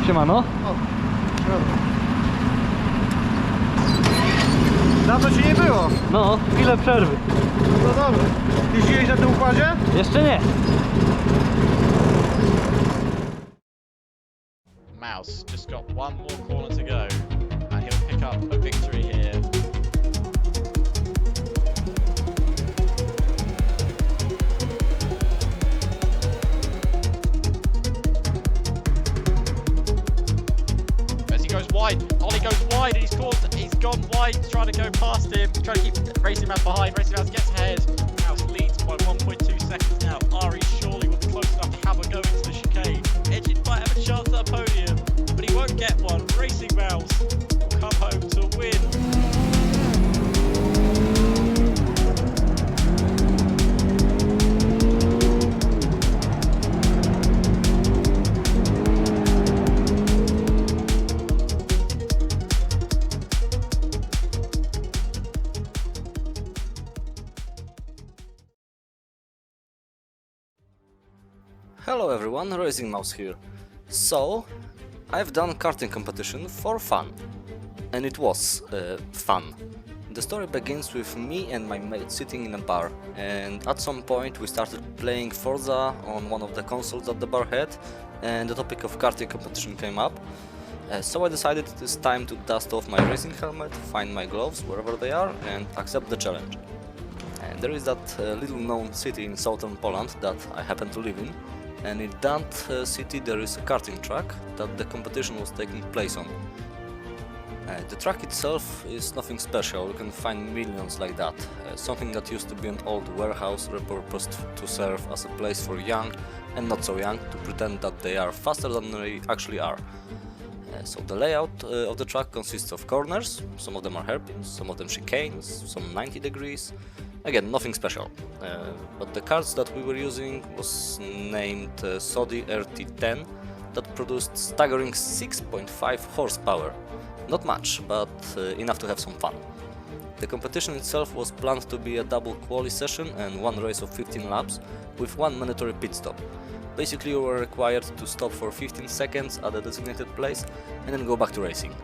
Siemano. O, dawno ci nie było. No, chwilę przerwy. No dobra. Jeździłeś na tym układzie? Jeszcze nie. Mouse just got one more corner to go, and he'll pick up a victory here. As he goes wide, Ollie goes wide, and he's gone wide, trying to go past him, trying to keep Racing Mouse behind. Racing Mouse gets ahead. Mouse leads by 1.2 seconds now. Ari surely will be close enough to have a go into the chicane. Engine might have a chance at a podium, but he won't get one. Racing Mouse will come home to win. Hello everyone, Racing Mouse here. So, I've done karting competition for fun. And it was fun. The story begins with me and my mate sitting in a bar, and at some point we started playing Forza on one of the consoles that the bar had, and the topic of karting competition came up. So I decided it is time to dust off my racing helmet, find my gloves wherever they are, and accept the challenge. And there is that little known city in southern Poland that I happen to live in, and in that city there is a karting track that the competition was taking place on. The track itself is nothing special, you can find millions like that. Something that used to be an old warehouse repurposed to serve as a place for young and not so young to pretend that they are faster than they actually are. So the layout of the track consists of corners, some of them are hairpins, some of them chicanes, some 90 degrees. Again, nothing special. But the cards that we were using was named Sodi RT10 that produced staggering 6.5 horsepower. Not much, but enough to have some fun. The competition itself was planned to be a double quali session and one race of 15 laps with one mandatory pit stop. Basically you were required to stop for 15 seconds at a designated place and then go back to racing.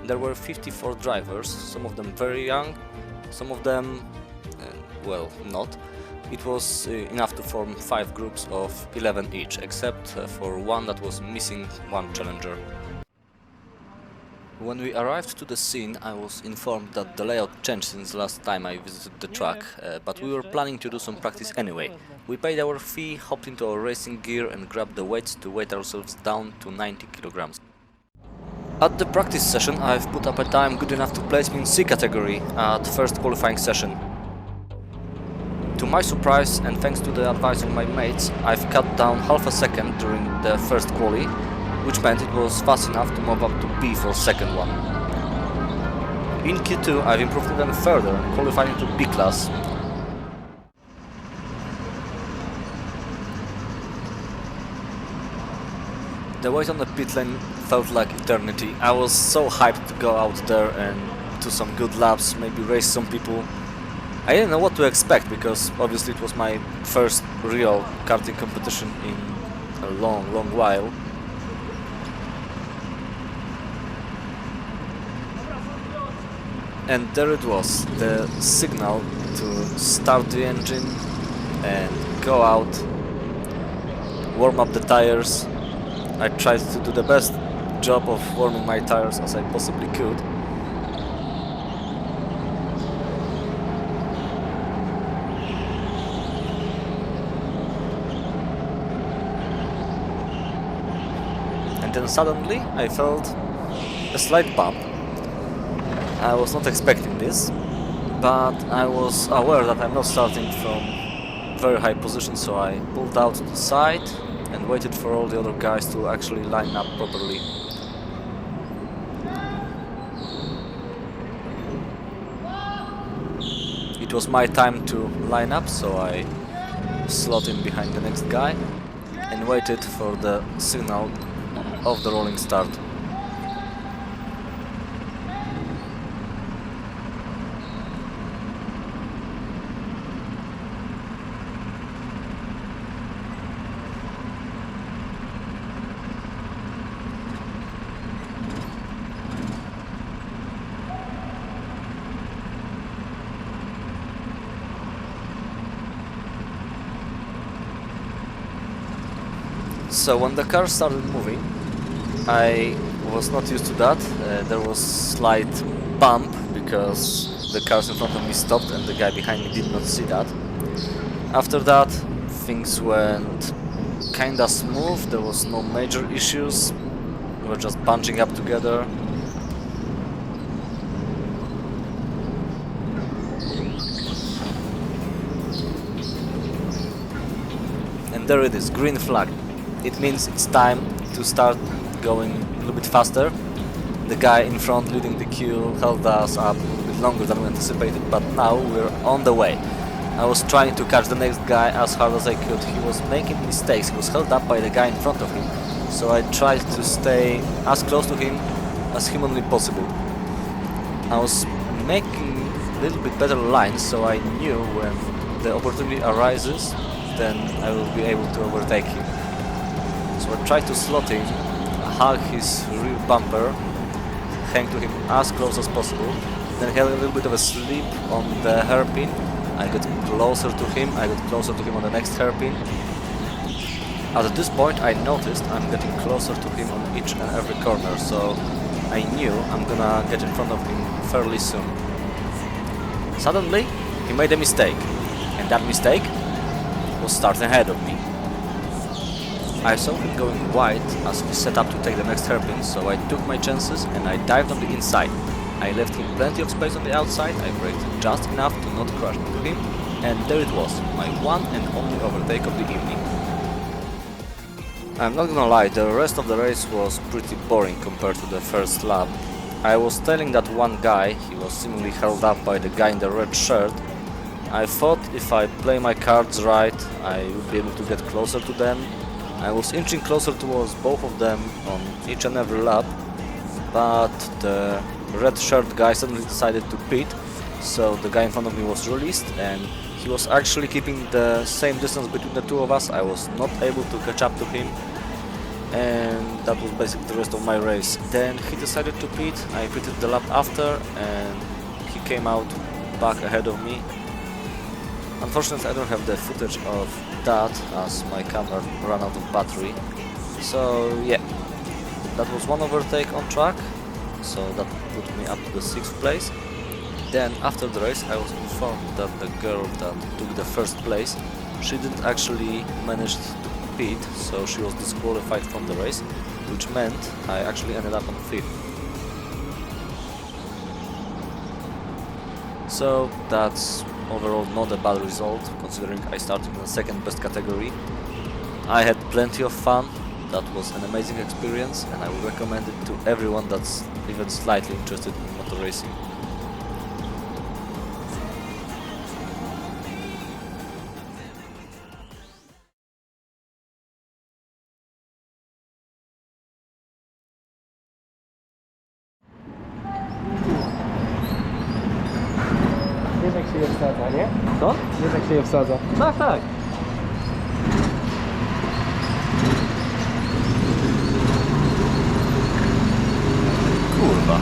There were 54 drivers, some of them very young, some of them, well, not. It was enough to form 5 groups of 11 each, except for one that was missing one challenger. When we arrived to the scene, I was informed that the layout changed since last time I visited the track, but we were planning to do some practice anyway. We paid our fee, hopped into our racing gear and grabbed the weights to weight ourselves down to 90 kilograms. At the practice session I've put up a time good enough to place me in C category at first qualifying session. To my surprise, and thanks to the advice of my mates, I've cut down half a second during the first quali, which meant it was fast enough to move up to B for second one. In Q2 I've improved even further, qualifying to B class. The wait on the pit lane felt like eternity. I was so hyped to go out there and do some good laps, maybe race some people. I didn't know what to expect because obviously it was my first real karting competition in a long while. And there it was, the signal to start the engine and go out, warm up the tires. I tried to do the best job of warming my tires as I possibly could. And then suddenly I felt a slight bump. I was not expecting this, but I was aware that I'm not starting from very high position, so I pulled out to the side and waited for all the other guys to actually line up properly. It was my time to line up, so I slot in behind the next guy and waited for the signal of the rolling start. So when the car started moving, I was not used to that. There was slight bump because the cars in front of me stopped and the guy behind me did not see that. After that, things went kinda smooth, there was no major issues. We were just bunching up together. And there it is, green flag. It means it's time to start going a little bit faster. The guy in front leading the queue held us up a little bit longer than we anticipated, but now we're on the way. I was trying to catch the next guy as hard as I could. He was making mistakes, he was held up by the guy in front of him, so I tried to stay as close to him as humanly possible. I was making a little bit better lines, so I knew when the opportunity arises, then I will be able to overtake him. So I tried to slot him, hug his rear bumper, hang to him as close as possible. Then he had a little bit of a slip on the hairpin. I got closer to him, on the next hairpin. At this point I noticed I'm getting closer to him on each and every corner, so I knew I'm gonna get in front of him fairly soon. Suddenly he made a mistake, and that mistake was starting ahead of me. I saw him going wide as he set up to take the next hairpin, so I took my chances and I dived on the inside. I left him plenty of space on the outside, I braked just enough to not crash into him, and there it was, my one and only overtake of the evening. I'm not gonna lie, the rest of the race was pretty boring compared to the first lap. I was telling that one guy, he was seemingly held up by the guy in the red shirt. I thought if I play my cards right, I would be able to get closer to them. I was inching closer towards both of them on each and every lap, but the red shirt guy suddenly decided to pit, so the guy in front of me was released and he was actually keeping the same distance between the two of us. I was not able to catch up to him, and that was basically the rest of my race. Then he decided to pit, I pitted the lap after and he came out back ahead of me. Unfortunately I don't have the footage of that as my camera ran out of battery. So yeah, that was one overtake on track, so that put me up to the 6th place. Then after the race I was informed that the girl that took the first place, she didn't actually manage to pit, so she was disqualified from the race, which meant I actually ended up on 5th. So that's overall not a bad result, considering I started in the 2nd best category. I had plenty of fun, that was an amazing experience, and I would recommend it to everyone that's even slightly interested in motor racing. Wiesz jak się je wsadza, nie? Co? Wiesz jak się je wsadza. Tak, tak. Kurwa.